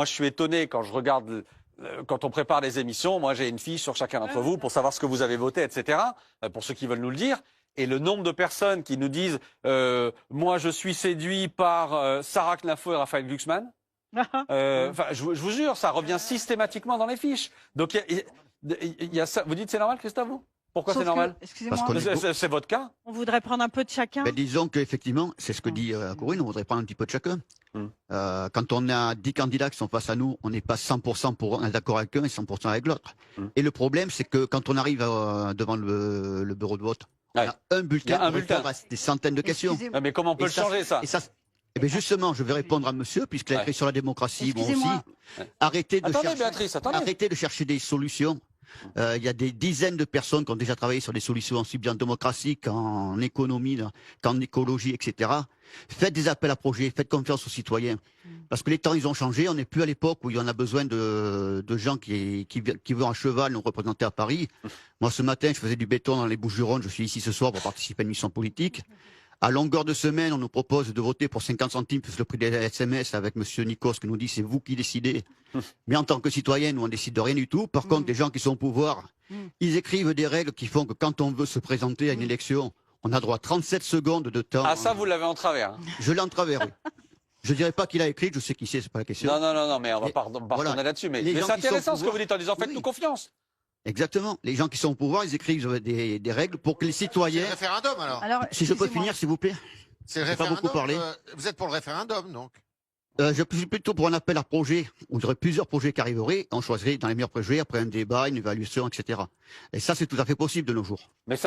Moi, je suis étonné quand je regarde, quand on prépare les émissions. Moi, j'ai une fiche sur chacun d'entre vous pour savoir ce que vous avez voté, etc. Pour ceux qui veulent nous le dire. Et le nombre de personnes qui nous disent moi, je suis séduit par Sarah Knafo et Raphaël Glucksmann. Je vous jure, ça revient systématiquement dans les fiches. Donc, il y a ça. Vous dites c'est normal, Christophe, vous? Pourquoi c'est normal? Excusez-moi, C'est votre cas? on voudrait prendre un peu de chacun. Ben, disons qu'effectivement, c'est ce que dit Corinne, on voudrait prendre un petit peu de chacun. Quand on a 10 candidats qui sont face à nous, on n'est pas 100% pour un d'accord avec un et 100% avec l'autre. Et le problème, c'est que quand on arrive devant le bureau de vote, il y a un bulletin, on reste des centaines de questions. Mais comment on peut le changer, ça? Eh bien justement, je vais répondre à monsieur, puisqu'il a écrit sur la démocratie, moi aussi. Arrêtez de chercher des solutions. Il y a des dizaines de personnes qui ont déjà travaillé sur des solutions aussi bien en démocratie qu'en économie, qu'en écologie, etc. Faites des appels à projets, faites confiance aux citoyens. Parce que les temps, ils ont changé. On n'est plus à l'époque où il y en a besoin de gens qui vont à cheval nous représenter à Paris. Moi, ce matin, je faisais du béton dans les Bouches-du-Rhône. Je suis ici ce soir pour participer à une mission politique. À longueur de semaine, on nous propose de voter pour 50 centimes plus le prix des SMS avec monsieur Nikos qui nous dit c'est vous qui décidez. Mais en tant que citoyen, nous on décide de rien du tout. Par contre, les gens qui sont au pouvoir, ils écrivent des règles qui font que quand on veut se présenter à une élection, on a droit à 37 secondes de temps. Ah, ça, vous l'avez en travers. Je l'ai en travers, oui. Je dirais pas qu'il a écrit, je sais qui c'est pas la question. Non, mais on va pas retourner là-dessus. Mais c'est intéressant ce que vous dites en disant faites-nous confiance. Exactement. Les gens qui sont au pouvoir, ils écrivent des règles pour que les citoyens... C'est le référendum, alors. Si je peux finir, s'il vous plaît. C'est le référendum. Pas beaucoup parlé. Vous êtes pour le référendum, donc. Je suis plutôt pour un appel à projet. On aurait plusieurs projets qui arriveraient. On choisirait dans les meilleurs projets, après un débat, une évaluation, etc. Et ça, c'est tout à fait possible de nos jours. Mais ça